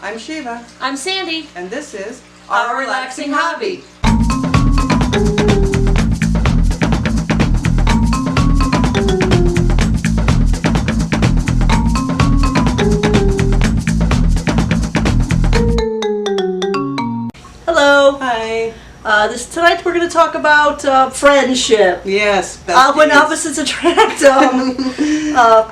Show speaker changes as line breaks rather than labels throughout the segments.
I'm Shiva.
I'm Sandy.
And this is
Our Relaxing Hobby. Hello.
Hi.
Tonight we're going to talk about friendship.
Yes.
When opposites attract.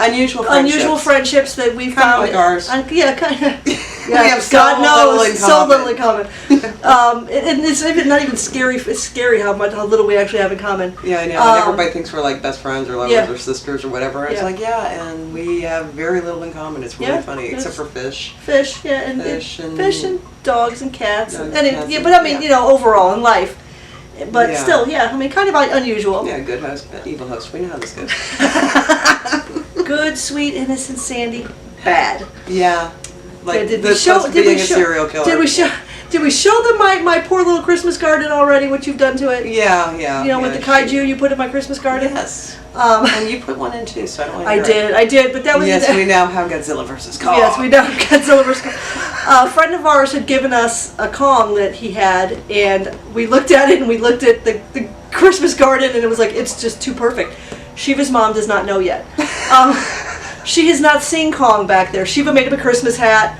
Unusual
friendships that we
kind
found.
of like ours.
Yeah, kind of.
Yeah, we have
God knows, so little in
common.
common. And it's even not even scary. It's scary how little we actually have in common.
Yeah, I know. And everybody thinks we're like best friends or lovers or sisters or whatever. It's
Yeah.
like, and we have very little in common. It's really funny, except for fish.
Fish, and
Fish and
dogs and cats.
Dogs
and
cats
but I mean, overall in life. But
Yeah.
still, I mean, kind of unusual.
Yeah, good host, evil host. We know how this goes.
Good, sweet, innocent Sandy. Bad.
Yeah. Like
did
the
we show?
supposed to being a serial killer.
Did we show? Did we show them my poor little Christmas garden already? What you've done to it?
Yeah.
With the kaiju you put in my Christmas garden.
Yes. And you put one in too, so I don't want to
I did, but that was.
Yes, we now have Godzilla vs. Kong.
Yes, we now have Godzilla vs. Kong. A friend of ours had given us a Kong that he had, and we looked at it and we looked at the Christmas garden, and it was like, it's just too perfect. Shiva's mom does not know yet. She has not seen Kong back there. Shiva made him a Christmas hat.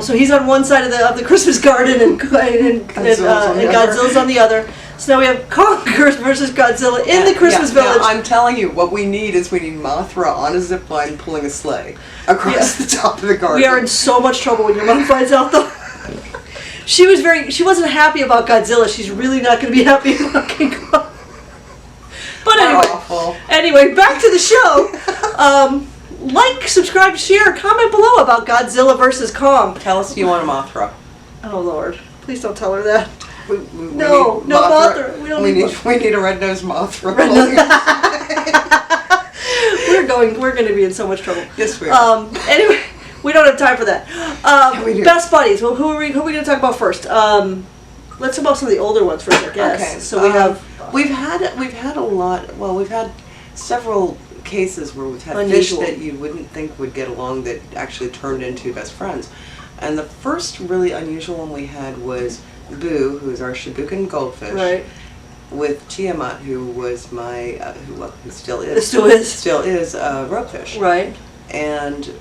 So he's on one side of the Christmas garden, and Godzilla's on the other. So now we have Kong versus Godzilla in the Christmas village.
Now, I'm telling you, what we need is Mothra on a zip line pulling a sleigh across the top of the garden.
We are in so much trouble when your mom finds out, though. She wasn't happy about Godzilla. She's really not going to be happy about King Kong. But anyway, back to the show. Like, subscribe, share, comment below about Godzilla versus Kong.
Tell us if you want a Mothra.
Oh Lord, please don't tell her that.
No
Mothra. We don't need
a red-nosed Mothra.
We're going to be in so much trouble.
Yes, we are.
Anyway, we don't have time for that.
We do.
Best buddies. Well, who are we going to talk about first? Let's talk about some of the older ones first, I guess.
Okay.
So we have.
We've had a lot. Well, we've had several cases where we've had
Unusual.
fish that you wouldn't think would get along that actually turned into best friends. And the first really unusual one we had was Boo, who is our Shibukan goldfish,
Right.
with Tiamat, who was my, who still is ropefish.
Right.
And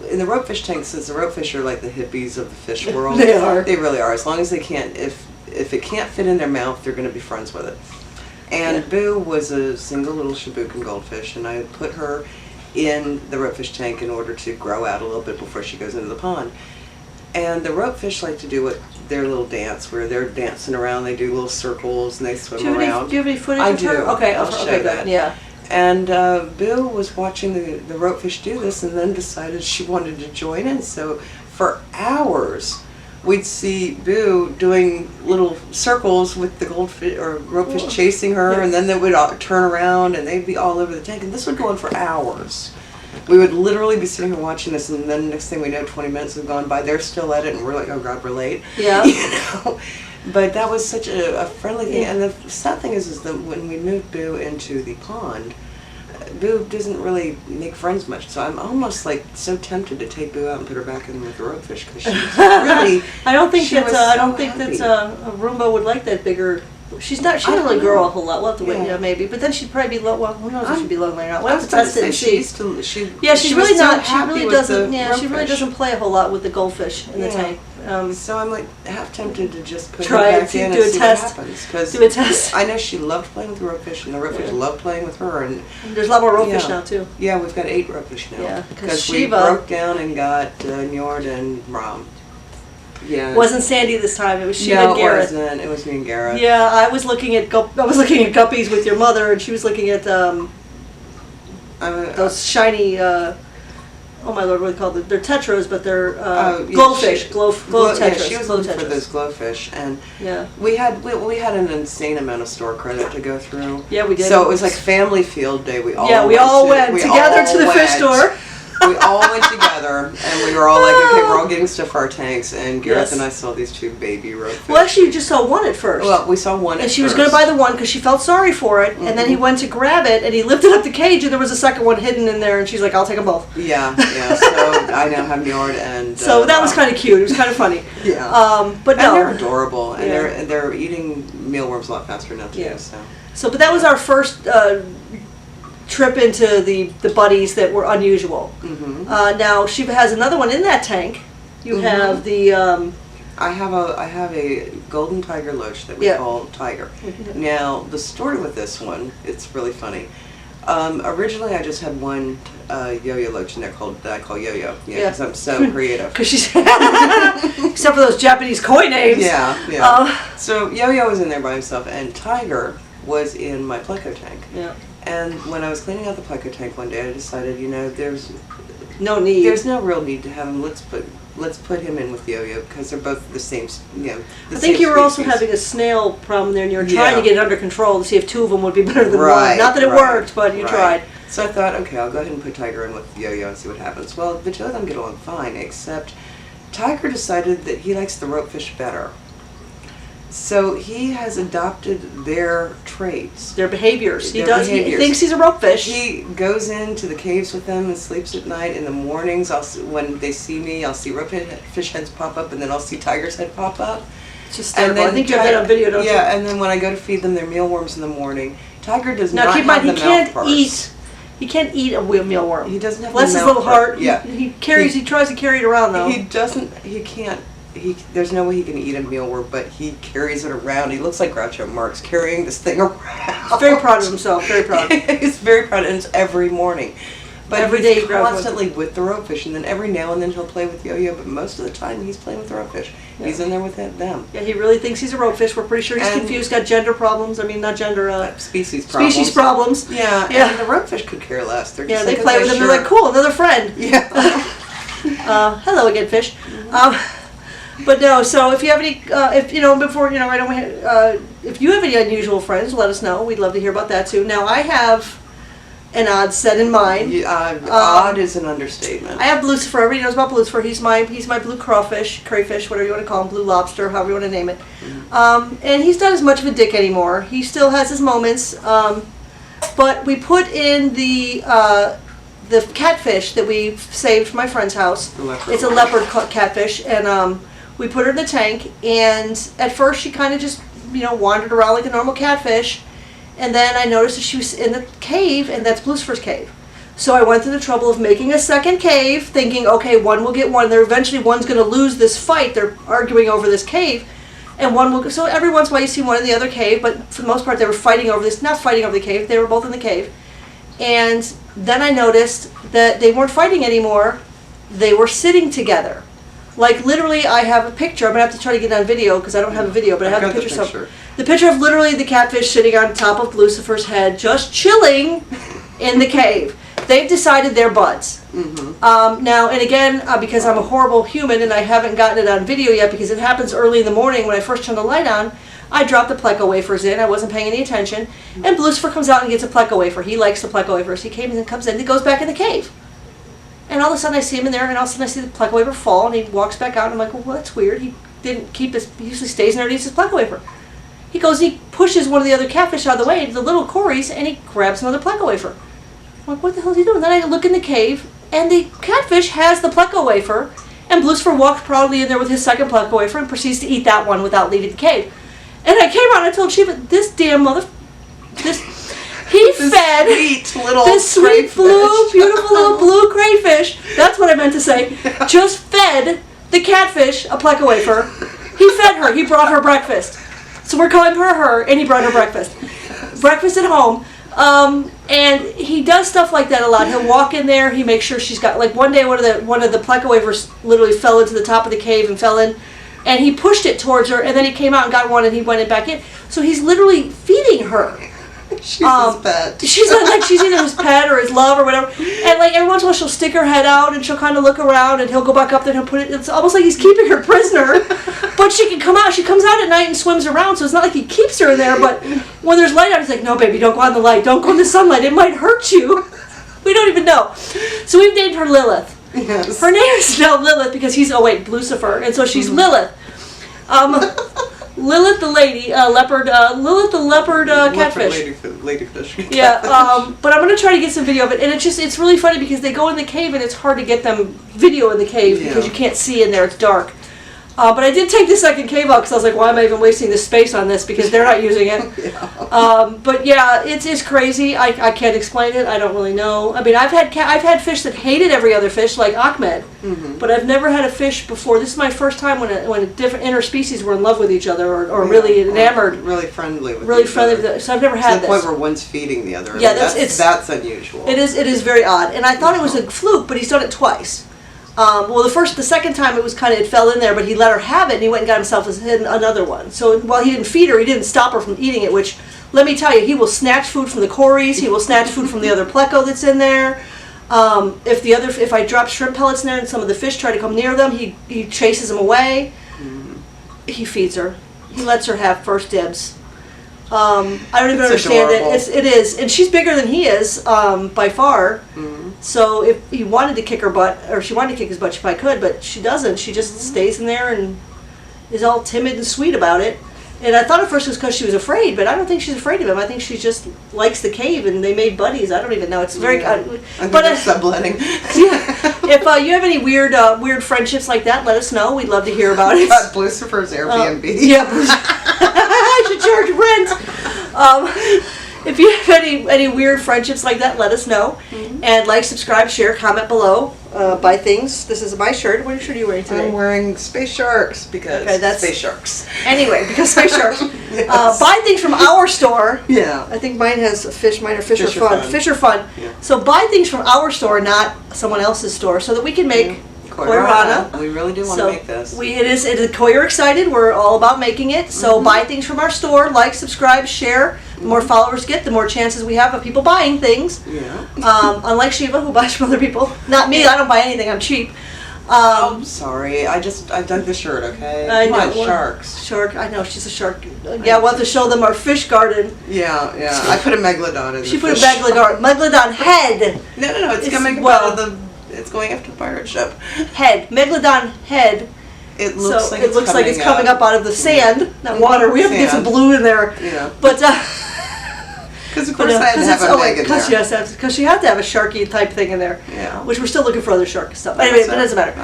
in the ropefish tank, since the ropefish are like the hippies of the fish world,
They are.
They really are. As long as they can't, if it can't fit in their mouth, they're going to be friends with it. And Boo was a single little Shibukan goldfish, and I put her in the ropefish tank in order to grow out a little bit before she goes into the pond. And the ropefish like to do their little dance, where they're dancing around, they do little circles, and they swim around.
Do you have any footage
I
of her?
do.
Okay,
I'll show you that.
Yeah.
And Boo was watching the ropefish do this, and then decided she wanted to join in. So for hours, we'd see Boo doing little circles with the goldfish or ropefish chasing her, and then they would all turn around and they'd be all over the tank, and this would go on for hours. We would literally be sitting here watching this, and then next thing we know, 20 minutes have gone by. They're still at it, and we're like, oh God, we're late.
Yeah.
But that was such a friendly thing. And the sad thing is that when we moved Boo into the pond, Boo doesn't really make friends much, so I'm almost like so tempted to take Boo out and put her back in with the ropefish, because she's really.
I don't think that
happy.
a Roomba would like that bigger. She doesn't really grow a whole lot. We'll have to wait, maybe. But then she'd probably be low. Well, who knows if she'd be lonely or not. We'll have to test it and see.
She's
really
was
not.
So
She really doesn't. She really
ropefish.
doesn't play a whole lot with the goldfish in the tank.
So I'm like half tempted to just put
Try
her
it,
back in
do
and
a
see
test.
what happens. 'Cause
Do a test.
I know she loved playing with the ropefish, and the ropefish loved playing with her. And
there's a lot more ropefish now too.
Yeah, we've got 8 ropefish now.
Yeah,
because we
Shiva
broke down and got Njord and Ram. Yeah.
Wasn't Sandy this time? It was Shiva and Garrett.
No, it wasn't. It was me and Garrett.
Yeah, I was looking at guppies with your mother, and she was looking at those shiny. Oh my Lord, what are they called? They're tetras, but they're glowfish. Glow tetras.
Yeah, she was
glow
looking
tetras.
for those glowfish, and
yeah,
we had an insane amount of store credit to go through.
Yeah, we did.
So it was like family field day. We all
went together to the fish store.
We all went together, and we were all like, okay, we're all getting stuff for our tanks, and Gareth and I saw these 2 baby ropefish.
Well, actually, you just saw one at first.
Well, we saw one
and she was going to buy the one because she felt sorry for it, and then he went to grab it, and he lifted up the cage, and there was a second one hidden in there, and she's like, I'll take them both.
Yeah, so I now have Njord and.
So that was kind of cute. It was kind of funny.
Yeah.
But
and
no,
they're adorable, and
Yeah.
they're eating mealworms a lot faster now too.
Yeah.
So.
But that was our first trip into the buddies that were unusual.
Mm-hmm.
Now Shiva has another one in that tank. You have the.
I have a golden tiger loach that we
Yeah.
call Tiger. Now the story with this one, it's really funny. Originally, I just had one yo-yo loach in there that I call Yo-Yo. Yeah, because I'm so creative.
Because she's except for those Japanese koi names.
Yeah. So Yo-Yo was in there by himself, and Tiger was in my pleco tank.
Yeah.
And when I was cleaning out the pleco tank one day, I decided, there's
no need.
There's no real need to have him. Let's put him in with Yo-Yo because they're both the same.
I think you were also having a snail problem there, and you were trying to get it under control to see if two of them would be better than one. Not that it worked, but you tried.
So I thought, okay, I'll go ahead and put Tiger in with Yo-Yo and see what happens. Well, the two of them get along fine, except Tiger decided that he likes the ropefish better. So he has adopted their traits.
Their behaviors. He
Their
does.
behaviors.
He thinks he's a ropefish.
He goes into the caves with them and sleeps at night. In the mornings, when they see me, I'll see ropefish heads pop up, and then I'll see Tiger's head pop up.
It's hysterical. I think you have that on video, don't you?
Yeah, and then when I go to feed them their mealworms in the morning, Tiger does not
keep in mind,
have the mouth parts.
He can't eat a mealworm.
He doesn't have
Bless
the
his
mouth
little
part.
heart.
Yeah.
He tries to carry it around though.
He doesn't. He can't. There's no way he can eat a mealworm, but he carries it around. He looks like Groucho Marx carrying this thing around.
He's very proud of himself. Very proud.
He's very proud, and it's every morning. But
every day
he's constantly with the ropefish, and then every now and then he'll play with Yo-Yo. But most of the time, he's playing with the ropefish. Yeah. He's in there with them.
Yeah, he really thinks he's a ropefish. We're pretty sure he's confused. Got gender problems. I mean, not gender.
Species problems.
Species problems.
Yeah.
Yeah.
And the ropefish could care less. They're just
they play with him. They're like, cool, another friend.
Yeah.
Hello again, fish. But no, so if you have any, if you have any unusual friends, let us know. We'd love to hear about that too. Now I have an odd set in mind.
Odd is an understatement.
I have Lucifer. Everybody knows about Lucifer. He's my blue crayfish, whatever you want to call him, blue lobster, however you want to name it. And he's not as much of a dick anymore. He still has his moments. But we put in the catfish that we saved from my friend's house. It's a leopard catfish, and we put her in the tank. And at first, she kind of just wandered around like a normal catfish. And then I noticed that she was in the cave, and that's Lucifer's cave. So I went through the trouble of making a second cave, thinking, okay, one will get one. Eventually, one's going to lose this fight. They're arguing over this cave, and one will. So every once in a while, you see one in the other cave, but for the most part, they were fighting over this. Not fighting over the cave. They were both in the cave. And then I noticed that they weren't fighting anymore. They were sitting together. Like literally, I have a picture. I'm gonna have to try to get it on video because I don't have a video, but I have a picture. The picture of literally the catfish sitting on top of Lucifer's head, just chilling in the cave. They've decided they're buds. Now, and again, because I'm a horrible human and I haven't gotten it on video yet because it happens early in the morning when I first turn the light on, I dropped the pleco wafers in. I wasn't paying any attention, and Lucifer comes out and gets a pleco wafer. He likes the pleco wafers. He came and comes in. He goes back in the cave. And all of a sudden I see him in there, and all of a sudden I see the pleco wafer fall, and he walks back out, and I'm like, well, that's weird. He didn't keep his, he usually stays in there and eats his pleco wafer. He goes, he pushes one of the other catfish out of the way, the little Corys, and he grabs another pleco wafer. I'm like, what the hell is he doing? Then I look in the cave, and the catfish has the pleco wafer, and Lucifer walked proudly in there with his second pleco wafer and proceeds to eat that one without leaving the cave. And I came out and I told Shiva, this damn he fed this sweet blue, beautiful little blue crayfish. That's what I meant to say. Just fed the catfish a pleco wafer. He fed her. He brought her breakfast. So we're calling her, and he brought her breakfast. Breakfast at home. And he does stuff like that a lot. He'll walk in there. He makes sure she's got, like one day one of the pleco wafers literally fell into the top of the cave and fell in. And he pushed it towards her, and then he came out and got one, and he went back in. So he's literally feeding her.
She's his pet.
She's like she's either his pet or his love or whatever. And like every once in a while she'll stick her head out and she'll kind of look around and he'll go back up there and he'll put it. It's almost like he's keeping her prisoner, but she can come out. She comes out at night and swims around, so it's not like he keeps her in there. But when there's light out, he's like, no, baby, don't go out in the light. Don't go in the sunlight. It might hurt you. We don't even know. So we've named her Lilith. Her name is now Lilith because he's Lucifer, and so she's Lilith. Lilith the lady, leopard, Lilith the leopard catfish.
Ladyfish.
Yeah, but I'm gonna try to get some video of it, and it's really funny because they go in the cave and it's hard to get them video in the cave because you can't see in there, it's dark. But I did take the second cave out because I was like, why am I even wasting this space on this because they're not using it. But yeah, it's crazy. I can't explain it. I don't really know. I mean, I've had fish that hated every other fish, like Ahmed, but I've never had a fish before. This is my first time when different interspecies were in love with each other or really enamored.
Really friendly with
Really friendly with it. So I've never had
this. To the point where one's feeding the other.
Yeah,
that's unusual.
It is very odd. And I thought it was a fluke, but he's done it twice. Well, the second time it fell in there, but he let her have it, and he went and got himself another one. So while he didn't feed her, he didn't stop her from eating it, which, let me tell you, he will snatch food from the cories, he will snatch food from the other pleco that's in there. If I drop shrimp pellets in there and some of the fish try to come near them, he chases them away. He feeds her. He lets her have first dibs. I don't even understand it. It is, and she's bigger than he is by far. So if he wanted to kick her butt, or she wanted to kick his butt, she probably could, but she doesn't. She just stays in there and is all timid and sweet about it. And I thought at first it was because she was afraid, but I don't think she's afraid of him. I think she just likes the cave, and they made buddies. I don't even know. It's very.
But subletting.
Yeah. If you have any weird friendships like that, let us know. We'd love to hear about it.
Lucifer's Airbnb.
Yeah. I should charge rent. If you have any weird friendships like that, let us know. And like, subscribe, share, comment below. Buy things. This is my shirt. What shirt are you wearing today?
I'm wearing Space Sharks because Space Sharks.
Anyway, because Space Sharks. Yes. Buy things from our store.
Yeah.
I think mine has a fish. Mine are Fish are Fun. Fish are Fun.
Yeah.
So buy things from our store, not someone else's store, so that we can make Koi Rana.
We really do want to make this.
It is Koi are excited. We're all about making it. So buy things from our store. Like, subscribe, share. The more followers get, the more chances we have of people buying things.
Yeah.
Unlike Shiva, who buys from other people. Not me. I don't buy anything. I'm cheap.
I'm sorry. I dug the shirt. Okay.
I know.
Sharks.
Shark. I know she's a shark. Yeah, we'll have to show them our fish garden.
Yeah. I put a megalodon in.
She put a megalodon head.
No. It's coming out of the. It's going after the pirate ship.
Head. Megalodon head.
It looks like
it's coming up out of the sand, not water. We have to get some blue in there.
Yeah.
But
because of course I had to have a meg in there.
Yes, because you have to have a sharky type thing in there.
Yeah.
Which we're still looking for other shark stuff. Anyway, but it doesn't matter.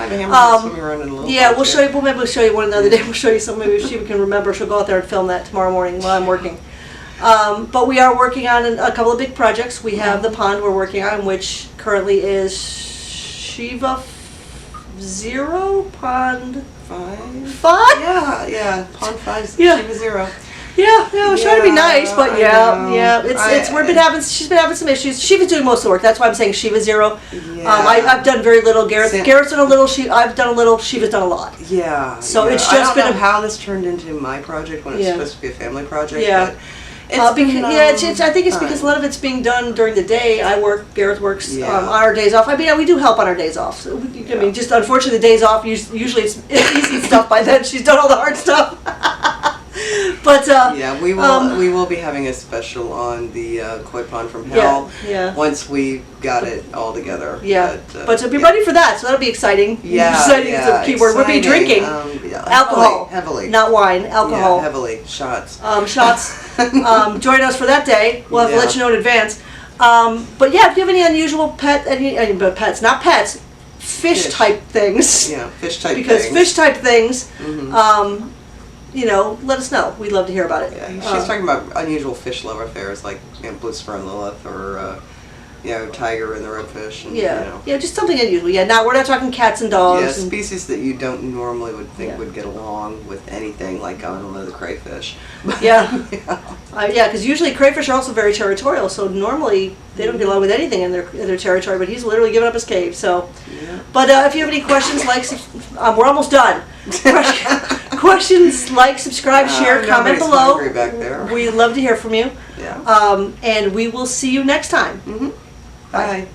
We'll show you. Maybe we'll show you one another day. We'll show you some. Maybe if Shiva can remember, she'll go out there and film that tomorrow morning while I'm working. But we are working on a couple of big projects. We have the pond we're working on, which currently is Shiva 0, pond 5.
Yeah. Pond 5.
Yeah.
Shiva 0.
Yeah, I was trying to be nice, but she's been having some issues. Shiva's doing most of the work. That's why I'm saying Shiva 0.
Yeah.
I've done very little. Garrett's done a little. I've done a little. Shiva's done a lot.
Yeah.
So it's just
I don't know how this turned into my project when it's supposed to be a family project.
Yeah.
But
I think it's because a lot of it's being done during the day. I work, Garrett works on our days off. I mean, we do help on our days off. So I mean, just unfortunately, the days off, usually it's easy stuff by then. She's done all the hard stuff. But
we will be having a special on the Koi Pond from Hell. Once we got it all together.
Yeah. But so be ready for that. So that'll be exciting.
Yeah.
Exciting is the key word. We'll be drinking alcohol,
heavily,
not wine. Alcohol.
Yeah, heavily. Shots.
Shots. Join us for that day. We'll have to let you know in advance. But yeah, if you have any unusual fish type things.
Yeah, fish type things.
Because fish type things. Let us know. We'd love to hear about it.
Yeah, she's talking about unusual fish love affairs like Lucifer and Lilith, or Tiger and the redfish. And,
just something unusual. Yeah, we're not talking cats and dogs.
Yeah, species that you don't normally would think would get along with anything, like the crayfish.
Because usually crayfish are also very territorial. So normally they don't get along with anything in their territory. But he's literally given up his cave. So, but if you have any questions, we're almost done. Questions, like, subscribe, share, comment below.
Back there.
We'd love to hear from you.
Yeah.
And we will see you next time.
Bye.